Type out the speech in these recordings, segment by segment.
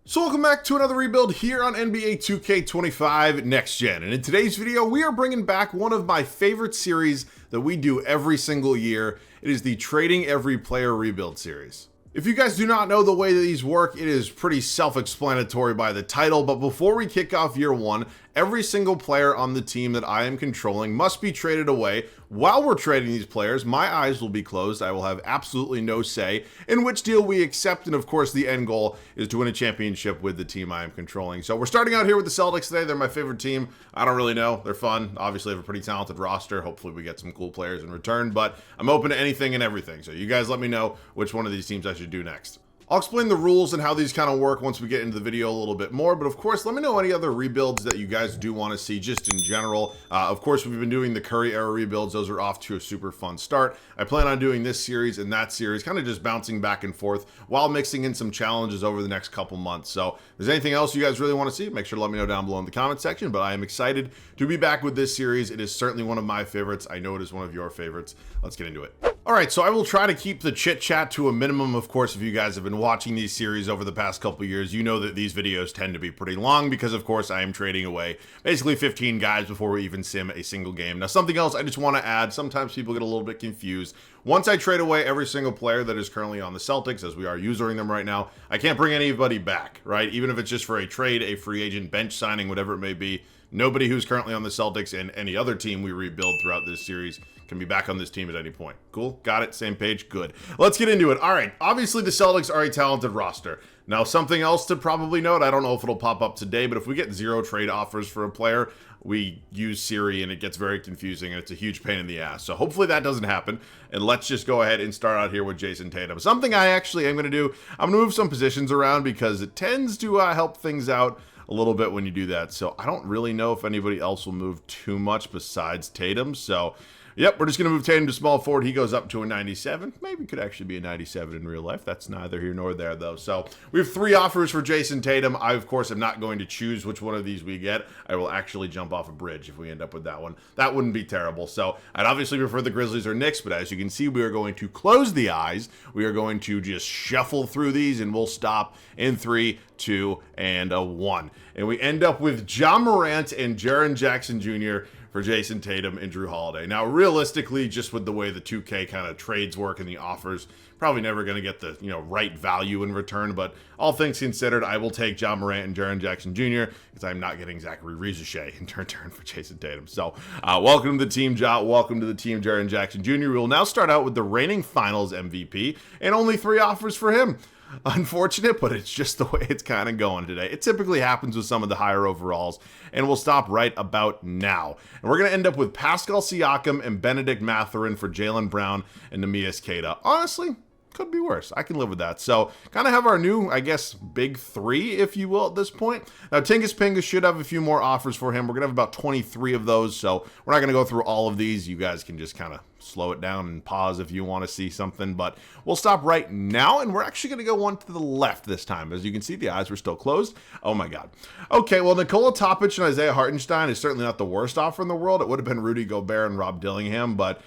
So welcome back to another rebuild here on NBA 2K25 Next Gen. And in today's video, we are bringing back one of my favorite series that we do every single year. It is the Trading Every Player Rebuild series. If you guys do not know the way that these work, it is pretty self-explanatory by the title, but before we kick off year one, every single player on the team that I am controlling must be traded away. While we're trading these players, my eyes will be closed. I will have absolutely no say in which deal we accept, and of course the end goal is to win a championship with the team I am controlling. So we're starting out here with the Celtics today. They're my favorite team. I don't really know. They're fun. Obviously have a pretty talented roster. Hopefully we get some cool players in return, but I'm open to anything and everything. So you guys let me know which one of these teams I should do next. I'll explain the rules and how these kind of work once we get into the video a little bit more, but of course, let me know any other rebuilds that you guys do want to see just in general. Of course, we've been doing the Curry era rebuilds. Those are off to a super fun start. I plan on doing this series and that series, kind of just bouncing back and forth while mixing in some challenges over the next couple months. So if there's anything else you guys really want to see, make sure to let me know down below in the comment section, but I am excited to be back with this series. It is certainly one of my favorites. I know it is one of your favorites. Let's get into it. All right, so I will try to keep the chit chat to a minimum. Of course, if you guys have been watching these series over the past couple years, you know that these videos tend to be pretty long because, of course, I am trading away basically 15 guys before we even sim a single game. Now, something else I just want to add, sometimes people get a little bit confused. Once I trade away every single player that is currently on the Celtics, as we are using them right now, I can't bring anybody back, right? Even if it's just for a trade, a free agent, bench signing, whatever it may be, nobody who's currently on the Celtics and any other team we rebuild throughout this series can be back on this team at any point. Cool? Got it? Same page? Good. Let's get into it. All right. Obviously, the Celtics are a talented roster. Now, something else to probably note, I don't know if it'll pop up today, but if we get 0 trade offers for a player, we use Siri and it gets very confusing and it's a huge pain in the ass. So hopefully that doesn't happen. And let's just go ahead and start out here with Jason Tatum. Something I actually am going to do, I'm going to move some positions around because it tends to help things out a little bit when you do that. So I don't really know if anybody else will move too much besides Tatum. So yep, we're just going to move Tatum to small forward. He goes up to a 97. Maybe could actually be a 97 in real life. That's neither here nor there, though. So we have 3 offers for Jason Tatum. I, of course, am not going to choose which one of these we get. I will actually jump off a bridge if we end up with that one. That wouldn't be terrible. So I'd obviously prefer the Grizzlies or Knicks, but as you can see, we are going to close the eyes. We are going to just shuffle through these, and we'll stop in 3, 2, and 1. And we end up with Ja Morant and Jaren Jackson Jr. for Jason Tatum and Drew Holiday. Now, realistically, just with the way the 2K kind of trades work and the offers, probably never going to get the right value in return. But all things considered, I will take Ja Morant and Jaren Jackson Jr. because I'm not getting Zachary Rizachet in return for Jason Tatum. So, welcome to the team, Ja. Welcome to the team, Jaren Jackson Jr. We will now start out with the reigning Finals MVP and only 3 offers for him. Unfortunate, but it's just the way it's kind of going today. It typically happens with some of the higher overalls, and we'll stop right about now. And we're going to end up with Pascal Siakam and Benedict Mathurin for Jaylen Brown and Neemias Queta. Honestly, could be worse. I can live with that. So kind of have our new, I guess, big 3, if you will, at this point. Now, Tingus Pingus should have a few more offers for him. We're going to have about 23 of those, so we're not going to go through all of these. You guys can just kind of slow it down and pause if you want to see something, but we'll stop right now, and we're actually going to go one to the left this time. As you can see, the eyes were still closed. Oh my God. Okay, well, Nikola Topic and Isaiah Hartenstein is certainly not the worst offer in the world. It would have been Rudy Gobert and Rob Dillingham, but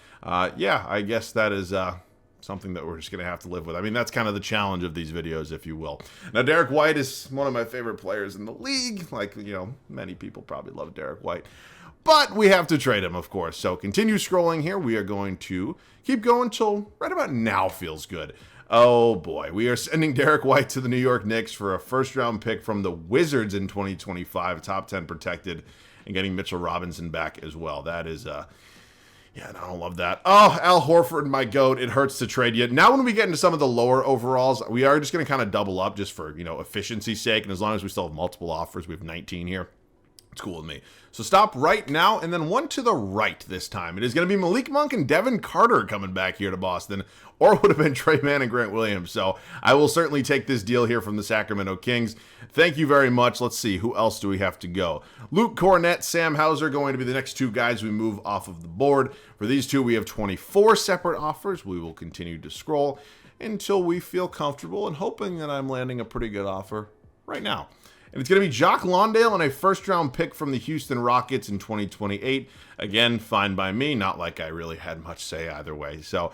yeah, I guess that is something that we're just going to have to live with. I mean, that's kind of the challenge of these videos, if you will. Now, Derek White is one of my favorite players in the league. Like, many people probably love Derek White. But we have to trade him, of course. So continue scrolling here. We are going to keep going till right about now feels good. Oh boy, we are sending Derek White to the New York Knicks for a first-round pick from the Wizards in 2025, top 10 protected, and getting Mitchell Robinson back as well. That is, yeah, I don't love that. Oh, Al Horford, my GOAT. It hurts to trade you. Now when we get into some of the lower overalls, we are just going to kind of double up just for, efficiency's sake. And as long as we still have multiple offers, we have 19 here. It's cool with me. So stop right now, and then one to the right this time. It is going to be Malik Monk and Devin Carter coming back here to Boston, or it would have been Trey Mann and Grant Williams. So I will certainly take this deal here from the Sacramento Kings. Thank you very much. Let's see, who else do we have to go? Luke Cornett, Sam Hauser going to be the next 2 guys we move off of the board. For these 2, we have 24 separate offers. We will continue to scroll until we feel comfortable and hoping that I'm landing a pretty good offer right now. And it's going to be Jock Lawndale and a first-round pick from the Houston Rockets in 2028. Again, fine by me. Not like I really had much say either way. So,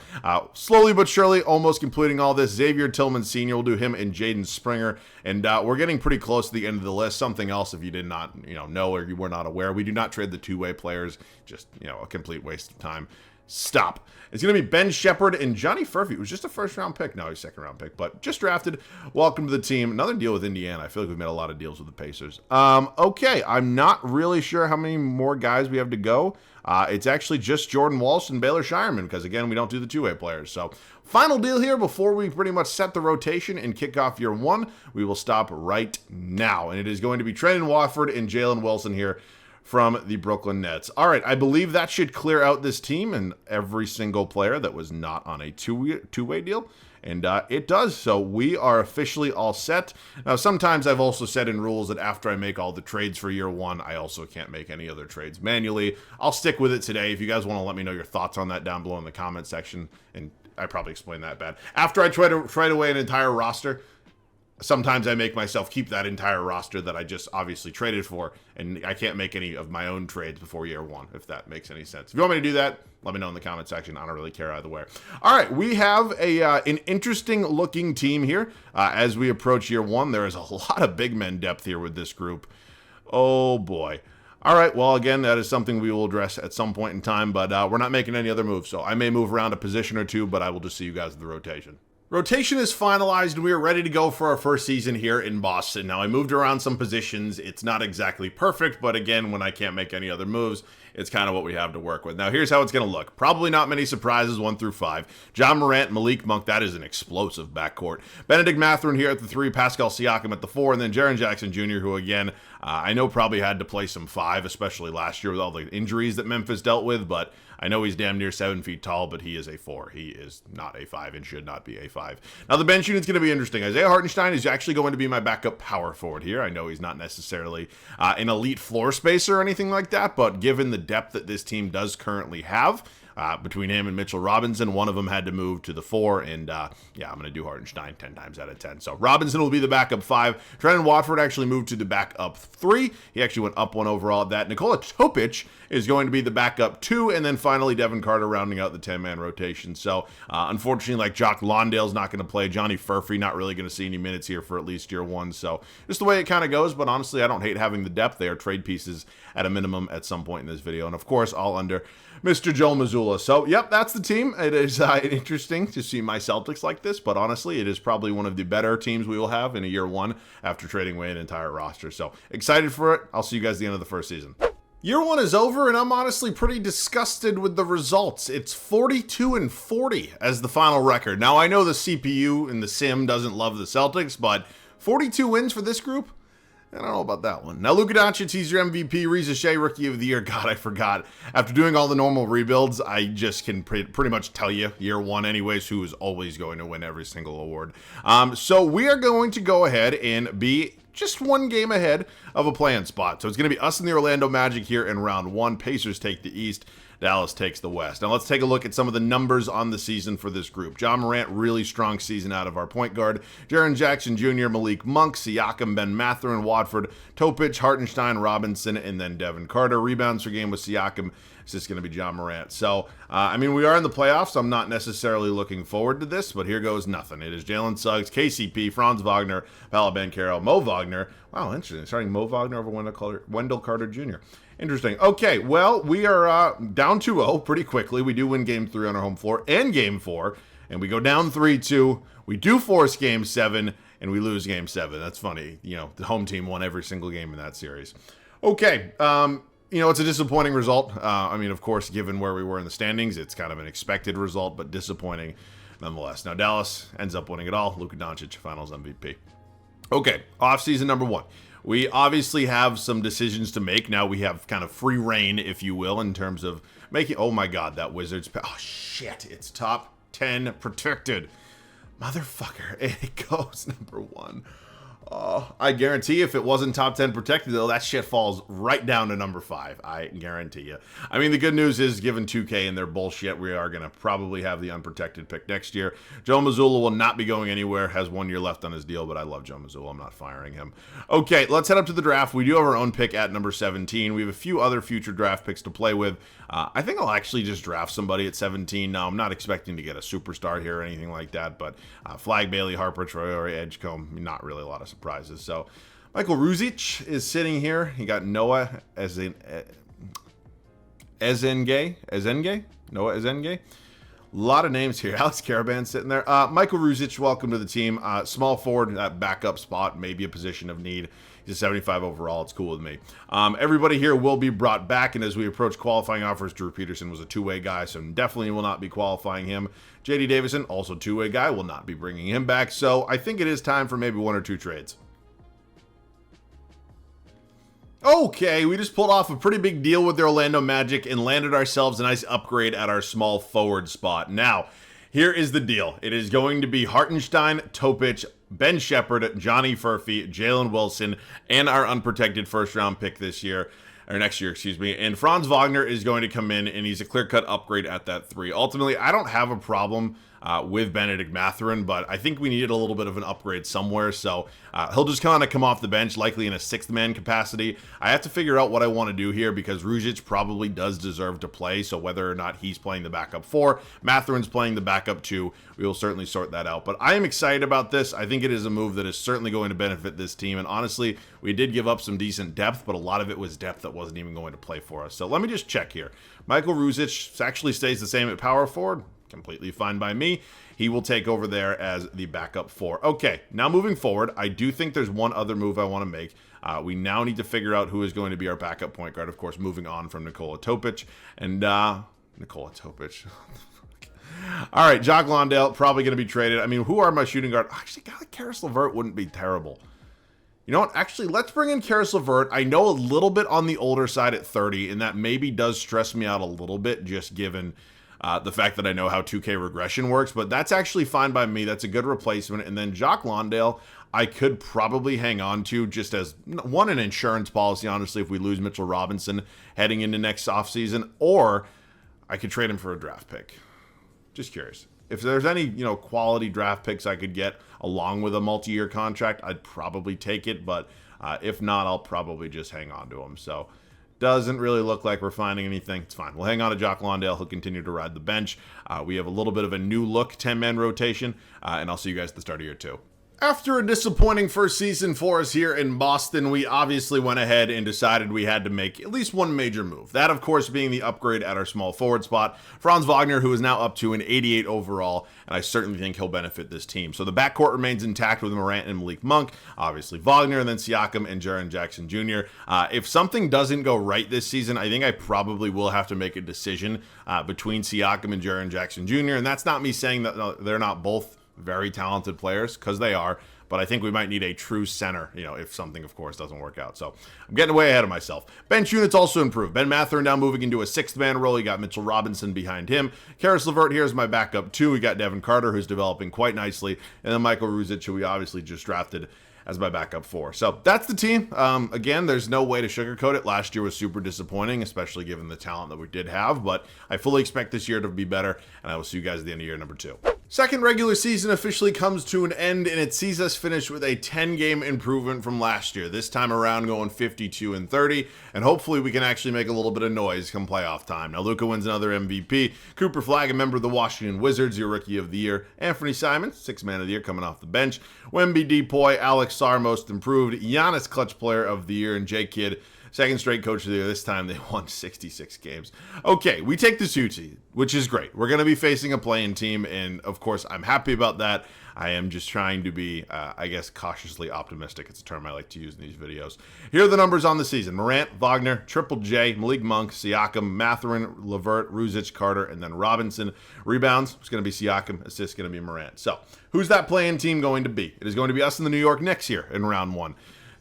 slowly but surely, almost completing all this. Xavier Tillman Sr. will do him and Jaden Springer. And we're getting pretty close to the end of the list. Something else, if you did not know or you were not aware, we do not trade the two-way players. Just, a complete waste of time. Stop. It's going to be Ben Shepherd and Johnny Furphy. It was just a first-round pick. No, he's second-round pick, but just drafted. Welcome to the team. Another deal with Indiana. I feel like we've made a lot of deals with the Pacers. Okay, I'm not really sure how many more guys we have to go. It's actually just Jordan Walsh and Baylor Shireman because, again, we don't do the two-way players. So, final deal here before we pretty much set the rotation and kick off year one. We will stop right now, and it is going to be Trendon Watford and Jalen Wilson here from the Brooklyn Nets. All right, I believe that should clear out this team and every single player that was not on a two-way deal, and it does. So we are officially all set. Now, sometimes I've also said in rules that after I make all the trades for year one, I also can't make any other trades manually. I'll stick with it today. If you guys want to let me know your thoughts on that down below in the comment section, and I probably explained that bad. After I try to trade away an entire roster, sometimes I make myself keep that entire roster that I just obviously traded for, and I can't make any of my own trades before year one, if that makes any sense. If you want me to do that, let me know in the comment section. I don't really care either way. All right, we have an interesting-looking team here as we approach year one. There is a lot of big men depth here with this group. Oh, boy. All right, well, again, that is something we will address at some point in time, but we're not making any other moves, so I may move around a position or two, but I will just see you guys in the rotation. Rotation is finalized, and we are ready to go for our first season here in Boston. Now, I moved around some positions. It's not exactly perfect, but again, when I can't make any other moves, it's kind of what we have to work with. Now, here's how it's going to look. Probably not many surprises, 1 through 5. John Morant, Malik Monk, that is an explosive backcourt. Benedict Mathurin here at the 3, Pascal Siakam at the 4, and then Jaren Jackson Jr., who, again, I know probably had to play some 5, especially last year with all the injuries that Memphis dealt with, but I know he's damn near 7 feet tall, but he is a 4. He is not a 5 and should not be a 5. Now, the bench unit's going to be interesting. Isaiah Hartenstein is actually going to be my backup power forward here. I know he's not necessarily an elite floor spacer or anything like that, but given the depth that this team does currently have, between him and Mitchell Robinson, one of them had to move to the 4, and yeah, I'm going to do Hartenstein 10 times out of 10. So Robinson will be the backup 5. Trendon Watford actually moved to the backup 3. He actually went up 1 overall at that. Nikola Topic is going to be the backup 2, and then finally Devin Carter rounding out the 10-man rotation. So unfortunately, like Jock Lawndale's not going to play. Johnny Furphy not really going to see any minutes here for at least year 1. So just the way it kind of goes, but honestly, I don't hate having the depth there. Trade pieces at a minimum at some point in this video, and of course, all under Mr. Joe Mazzulla. So, yep, that's the team. It is interesting to see my Celtics like this, but honestly, it is probably one of the better teams we will have in a year 1 after trading away an entire roster. So, excited for it. I'll see you guys at the end of the first season. Year 1 is over, and I'm honestly pretty disgusted with the results. It's 42-40 as the final record. Now, I know the CPU and the sim doesn't love the Celtics, but 42 wins for this group? I don't know about that one. Now, Luka Doncic, he's your MVP. Reza Shea, Rookie of the Year. God, I forgot. After doing all the normal rebuilds, I just can pretty much tell you, year 1 anyways, who is always going to win every single award. So we are going to go ahead and be just 1 game ahead of a play-in spot. So it's going to be us and the Orlando Magic here in round 1. Pacers take the East. Dallas takes the West. Now let's take a look at some of the numbers on the season for this group. John Morant, really strong season out of our point guard. Jaren Jackson Jr., Malik Monk, Siakam, Ben Mathurin, Watford, Topic, Hartenstein, Robinson, and then Devin Carter. Rebounds per game with Siakam. It's just going to be John Morant. So, I mean, we are in the playoffs. I'm not necessarily looking forward to this, but here goes nothing. It is Jalen Suggs, KCP, Franz Wagner, Paolo Banchero, Mo Wagner. Wow, interesting. Starting Mo Wagner over Wendell Carter Jr. Interesting. Okay, well, we are down 2-0 pretty quickly. We do win Game 3 on our home floor and Game 4, and we go down 3-2. We do force Game 7, and we lose Game 7. That's funny. You know, the home team won every single game in that series. Okay, you know, it's a disappointing result. I mean, of course, given where we were in the standings, it's kind of an expected result, but disappointing nonetheless. Now, Dallas ends up winning it all. Luka Doncic, Finals MVP. Okay, offseason number 1. We obviously have some decisions to make. Now we have kind of free reign, if you will, in terms of making... Oh, my God, that Wizards... Oh, shit. It's top 10 protected. Motherfucker. And it goes number 1. I guarantee if it wasn't top 10 protected, though, that shit falls right down to number 5. I guarantee you. I mean, the good news is, given 2K and their bullshit, we are going to probably have the unprotected pick next year. Joe Mazzulla will not be going anywhere, has 1 year left on his deal, but I love Joe Mazzulla. I'm not firing him. Okay, let's head up to the draft. We do have our own pick at number 17. We have a few other future draft picks to play with. I think I'll actually just draft somebody at 17. Now, I'm not expecting to get a superstar here or anything like that, but Flag, Bailey, Harper, Traore, Edgecombe, not really a lot of surprises. So Michael Ruzic is sitting here. He got Noah Ezenge. Noah Ezenge. A lot of names here. Alex Caravan sitting there. Michael Ruzic, welcome to the team. Small forward, that backup spot, maybe a position of need. He's a 75 overall. It's cool with me. Everybody here will be brought back, and as we approach qualifying offers, Drew Peterson was a two-way guy, so definitely will not be qualifying him. J.D. Davison, also two-way guy, will not be bringing him back, so I think it is time for maybe 1 or 2 trades. Okay, we just pulled off a pretty big deal with the Orlando Magic and landed ourselves a nice upgrade at our small forward spot. Now, here is the deal. It is going to be Hartenstein, Topic, Ben Shepherd, Johnny Furphy, Jalen Wilson, and our unprotected first-round pick this year, or next year, excuse me. And Franz Wagner is going to come in, and he's a clear-cut upgrade at that 3. Ultimately, I don't have a problem with Benedict Mathurin, but I think we needed a little bit of an upgrade somewhere, so he'll just kind of come off the bench, likely in a 6th-man capacity. I have to figure out what I want to do here, because Ruzic probably does deserve to play, so whether or not he's playing the backup 4, Mathurin's playing the backup 2, we will certainly sort that out. But I am excited about this. I think it is a move that is certainly going to benefit this team, and honestly, we did give up some decent depth, but a lot of it was depth that wasn't even going to play for us. So let me just check here. Michael Ruzic actually stays the same at power forward. Completely fine by me. He will take over there as the backup 4. Okay, now moving forward, I do think there's one other move I want to make. We now need to figure out who is going to be our backup point guard. Of course, moving on from Nikola Topic. And, Nikola Topic. All right, Jock Londale, probably going to be traded. I mean, who are my shooting guard? Actually, a guy like Karis LeVert wouldn't be terrible. You know what? Actually, let's bring in Karis LeVert. I know a little bit on the older side at 30, and that maybe does stress me out a little bit, just given the fact that I know how 2K regression works, but that's actually fine by me. That's a good replacement. And then Jock Londale, I could probably hang on to just as, one, an insurance policy, honestly, if we lose Mitchell Robinson heading into next offseason, or I could trade him for a draft pick. Just curious. If there's any, quality draft picks I could get along with a multi-year contract, I'd probably take it, but if not, I'll probably just hang on to him. So doesn't really look like we're finding anything. It's fine. We'll hang on to Jock Londale. He'll continue to ride the bench. We have a little bit of a new look 10-man rotation, and I'll see you guys at the start of year 2. After a disappointing first season for us here in Boston, we obviously went ahead and decided we had to make at least one major move. That, of course, being the upgrade at our small forward spot. Franz Wagner, who is now up to an 88 overall, and I certainly think he'll benefit this team. So the backcourt remains intact with Morant and Malik Monk, obviously Wagner, and then Siakam and Jaren Jackson Jr. If something doesn't go right this season, I think I probably will have to make a decision between Siakam and Jaren Jackson Jr., and that's not me saying that they're not both very talented players, because they are, but I think we might need a true center, if something, of course, doesn't work out. So I'm getting way ahead of myself. Bench units also improved. Ben Mathurin now moving into a 6th-man role. You got Mitchell Robinson behind him. Karis LeVert here is my backup 2. We got Devin Carter, who's developing quite nicely, and then Michael Ruzic, who we obviously just drafted as my backup 4. So that's the team. Again, there's no way to sugarcoat it. Last year was super disappointing, especially given the talent that we did have, but I fully expect this year to be better, and I will see you guys at the end of year number 2. Second regular season officially comes to an end, and it sees us finish with a 10-game improvement from last year. This time around going 52-30, and hopefully we can actually make a little bit of noise come playoff time. Now, Luka wins another MVP. Cooper Flag, a member of the Washington Wizards, your Rookie of the Year. Anthony Simons, 6th Man of the Year, coming off the bench. Wemby Depoy, Alex Sarr, Most Improved. Giannis, Clutch Player of the Year, and J. Kidd, 2nd straight Coach of the Year. This time they won 66 games. Okay, we take the Chuki, which is great. We're going to be facing a play-in team, and of course, I'm happy about that. I am just trying to be, I guess, cautiously optimistic. It's a term I like to use in these videos. Here are the numbers on the season. Morant, Wagner, Triple J, Malik Monk, Siakam, Mathurin, LeVert, Ruzic, Carter, and then Robinson. Rebounds, it's going to be Siakam. Assists, going to be Morant. So, who's that play-in team going to be? It is going to be us in the New York Knicks here in round 1.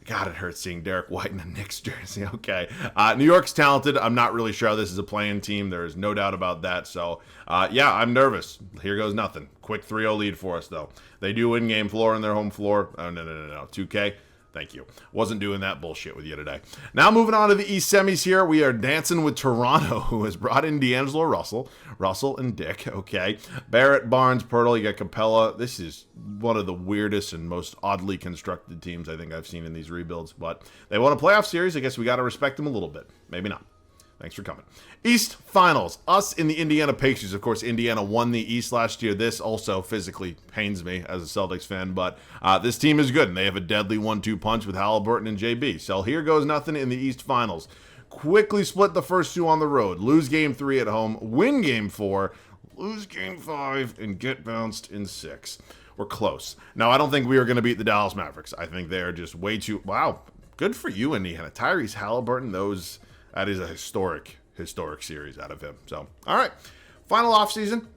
God, it hurts seeing Derek White in a Knicks jersey. Okay. New York's talented. I'm not really sure how this is a play-in team. There is no doubt about that. So, yeah, I'm nervous. Here goes nothing. Quick 3-0 lead for us, though. They do win game floor on their home floor. Oh, no. 2K. Thank you. Wasn't doing that bullshit with you today. Now moving on to the East semis here. We are dancing with Toronto, who has brought in D'Angelo Russell and Dick, okay. Barrett, Barnes, Pirtle, you got Capella. This is one of the weirdest and most oddly constructed teams I think I've seen in these rebuilds. But they won a playoff series. I guess we got to respect them a little bit. Maybe not. Thanks for coming. East Finals. Us in the Indiana Pacers. Of course, Indiana won the East last year. This also physically pains me as a Celtics fan, but this team is good, and they have a deadly 1-2 punch with Halliburton and JB. So here goes nothing in the East Finals. Quickly split the first two on the road. Lose game 3 at home. Win game 4. Lose game 5, and get bounced in 6. We're close. Now, I don't think we are going to beat the Dallas Mavericks. I think they're just way too... Wow. Good for you, Indiana. Tyrese Halliburton, that is a historic series out of him. So, all right. Final offseason.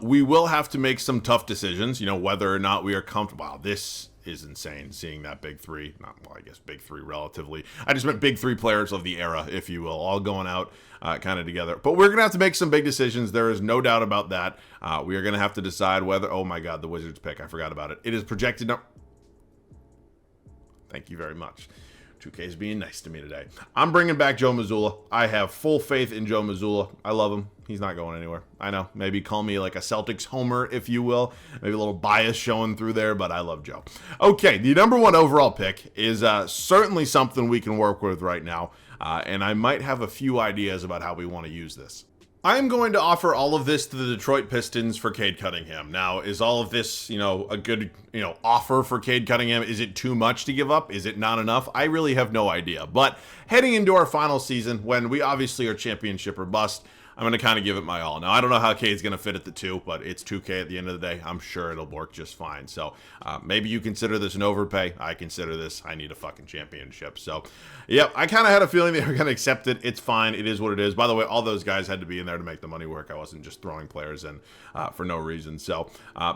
We will have to make some tough decisions, whether or not we are comfortable. Wow, this is insane, seeing that big three. I guess big three relatively. I just meant big three players of the era, if you will, all going out kind of together. But we're going to have to make some big decisions. There is no doubt about that. We are going to have to decide whether... Oh, my God, the Wizards pick. I forgot about it. It is projected... Thank you very much. 2K is being nice to me today. I'm bringing back Joe Mazzulla. I have full faith in Joe Mazzulla. I love him. He's not going anywhere. I know. Maybe call me like a Celtics homer, if you will. Maybe a little bias showing through there, but I love Joe. Okay, the number 1 overall pick is certainly something we can work with right now, and I might have a few ideas about how we want to use this. I am going to offer all of this to the Detroit Pistons for Cade Cunningham. Now, is all of this, a good, offer for Cade Cunningham? Is it too much to give up? Is it not enough? I really have no idea. But heading into our final season, when we obviously are championship or bust, I'm going to kind of give it my all. Now, I don't know how Cade's going to fit at the 2, but it's 2K at the end of the day. I'm sure it'll work just fine. So maybe you consider this an overpay. I consider this, I need a fucking championship. So, yep, I kind of had a feeling they were going to accept it. It's fine. It is what it is. By the way, all those guys had to be in there to make the money work. I wasn't just throwing players in for no reason. So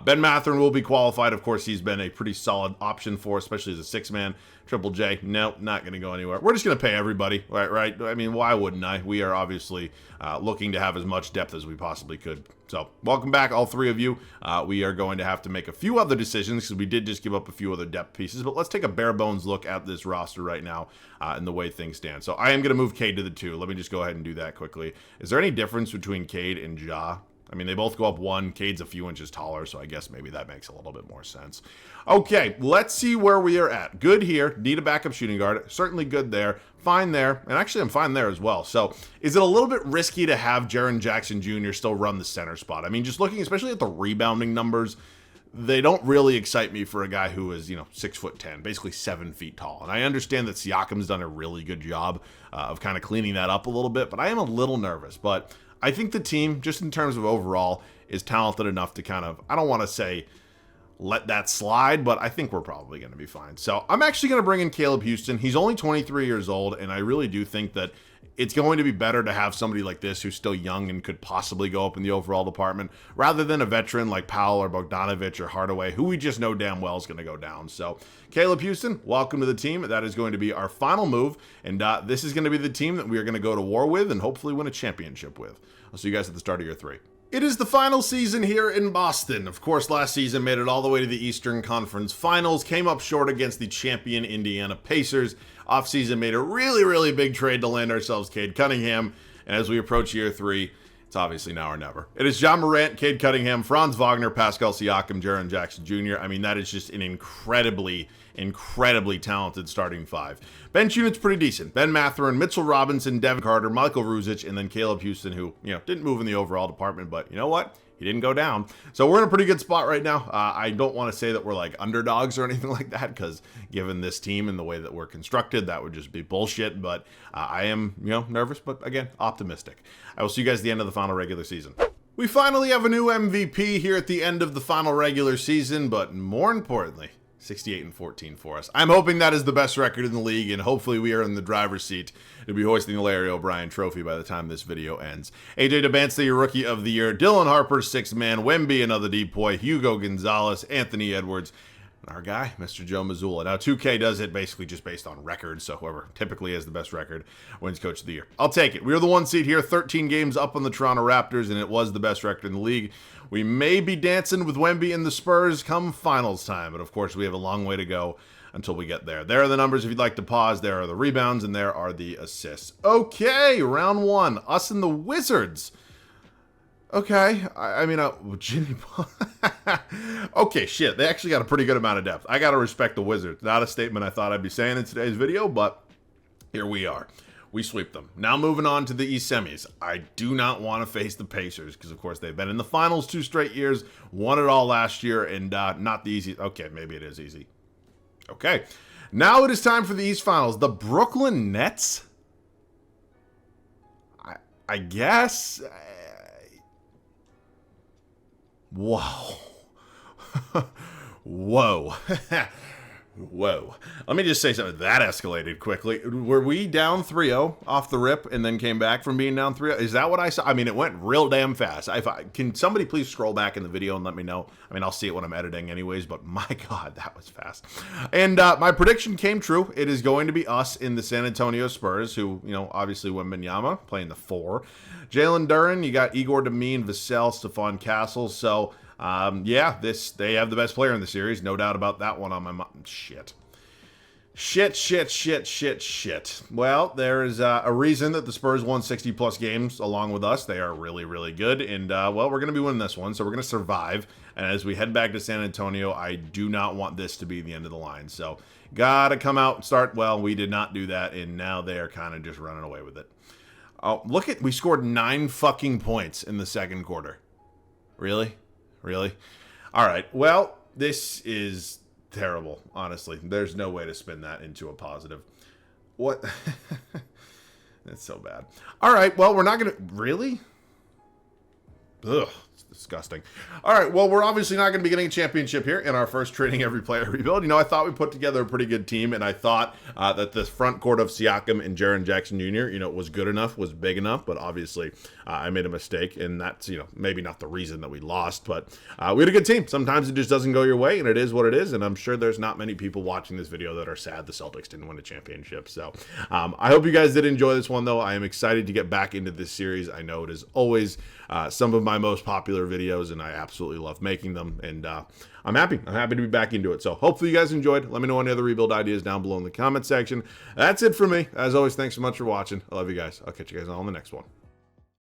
Ben Mathurin will be qualified. Of course, he's been a pretty solid option for, especially as a 6-man. Triple J, no, not going to go anywhere. We're just going to pay everybody, right? I mean, why wouldn't I? We are obviously looking to have as much depth as we possibly could. So, welcome back, all 3 of you. We are going to have to make a few other decisions because we did just give up a few other depth pieces. But let's take a bare bones look at this roster right now and the way things stand. So, I am going to move Cade to the 2. Let me just go ahead and do that quickly. Is there any difference between Cade and Ja? I mean, they both go up 1. Cade's a few inches taller, so I guess maybe that makes a little bit more sense. Okay, let's see where we are at. Good here. Need a backup shooting guard. Certainly good there. Fine there. And actually, I'm fine there as well. So, is it a little bit risky to have Jaren Jackson Jr. still run the center spot? I mean, just looking especially at the rebounding numbers, they don't really excite me for a guy who is, 6'10", basically 7 feet tall. And I understand that Siakam's done a really good job of kind of cleaning that up a little bit, but I am a little nervous. But I think the team, just in terms of overall, is talented enough to kind of, I don't want to say let that slide, but I think we're probably going to be fine. So I'm actually going to bring in Caleb Houston. He's only 23 years old, and I really do think that it's going to be better to have somebody like this who's still young and could possibly go up in the overall department rather than a veteran like Powell or Bogdanovich or Hardaway, who we just know damn well is going to go down. So Caleb Houston, welcome to the team. That is going to be our final move, and this is going to be the team that we are going to go to war with and hopefully win a championship with. I'll see you guys at the start of year 3. It is the final season here in Boston. Of course, last season made it all the way to the Eastern Conference Finals, came up short against the champion Indiana Pacers. Offseason made a really, really big trade to land ourselves Cade Cunningham. And as we approach year 3, it's obviously now or never. It is John Morant, Cade Cunningham, Franz Wagner, Pascal Siakam, Jaren Jackson Jr. I mean, that is just an incredibly talented starting 5. Bench unit's pretty decent. Ben Mathurin, Mitchell Robinson, Devin Carter, Michael Ruzic, and then Caleb Houston, who, didn't move in the overall department, but you know what? He didn't go down. So we're in a pretty good spot right now. I don't want to say that we're like underdogs or anything like that, because given this team and the way that we're constructed, that would just be bullshit. But I am, nervous, but again, optimistic. I will see you guys at the end of the final regular season. We finally have a new MVP here at the end of the final regular season, but more importantly, 68-14 for us. I'm hoping that is the best record in the league, and hopefully we are in the driver's seat to be hoisting the Larry O'Brien trophy by the time this video ends. AJ Debance, your Rookie of the Year. Dylan Harper, 6th man. Wemby, another depoy. Hugo Gonzalez. Anthony Edwards. our guy, Mr. Joe Mazzulla. Now, 2K does it basically just based on records, so whoever typically has the best record wins Coach of the Year. I'll take it. We are the 1 seed here, 13 games up on the Toronto Raptors, and it was the best record in the league. We may be dancing with Wemby and the Spurs come finals time, but of course we have a long way to go until we get there. There are the numbers if you'd like to pause. There are the rebounds, and there are the assists. Okay, round 1, us and the Wizards. Okay, I mean, Jimmy Paul. Okay, shit, they actually got a pretty good amount of depth. I got to respect the Wizards. Not a statement I thought I'd be saying in today's video, but here we are. We sweep them. Now moving on to the East semis. I do not want to face the Pacers because, of course, they've been in the finals 2 straight years, won it all last year, and not the easy. Okay, maybe it is easy. Okay, now it is time for the East Finals. The Brooklyn Nets? I guess... Whoa. Whoa. Whoa. Let me just say something. That escalated quickly. Were we down 3-0 off the rip and then came back from being down 3-0? Is that what I saw? I mean, it went real damn fast. Can somebody please scroll back in the video and let me know? I mean, I'll see it when I'm editing anyways, but my God, that was fast. And my prediction came true. It is going to be us in the San Antonio Spurs, who, you know, obviously Wembanyama playing the 4. Jalen Duren, you got Igor Demeen, Vassell, Stephon Castle. So, yeah, they have the best player in the series. No doubt about that one on my mind. Shit. Well, there is a reason that the Spurs won 60-plus games along with us. They are really, really good. And, well, we're going to be winning this one, so we're going to survive. And as we head back to San Antonio, I do not want this to be the end of the line. So, got to come out and start. Well, we did not do that, and now they are kind of just running away with it. Oh, look at, we scored 9 fucking points in the second quarter. Really? Really? All right. Well, this is terrible, honestly. There's no way to spin that into a positive. What? That's so bad. All right. Well, we're not going to... Really? Ugh. It's disgusting. All right. Well, we're obviously not going to be getting a championship here in our first Trading Every Player rebuild. You know, I thought we put together a pretty good team, and I thought that the front court of Siakam and Jaren Jackson Jr., you know, was good enough, was big enough, but obviously I made a mistake, and that's, you know, maybe not the reason that we lost, but we had a good team. Sometimes it just doesn't go your way, and it is what it is, and I'm sure there's not many people watching this video that are sad the Celtics didn't win a championship. So I hope you guys did enjoy this one, though. I am excited to get back into this series. I know it is always some of my most popular videos, and I absolutely love making them, and I'm happy to be back into it. So hopefully you guys enjoyed. Let me know any other rebuild ideas down below in the comment section. That's it for me. As always, thanks so much for watching. I love you guys. I'll catch you guys all in the next one.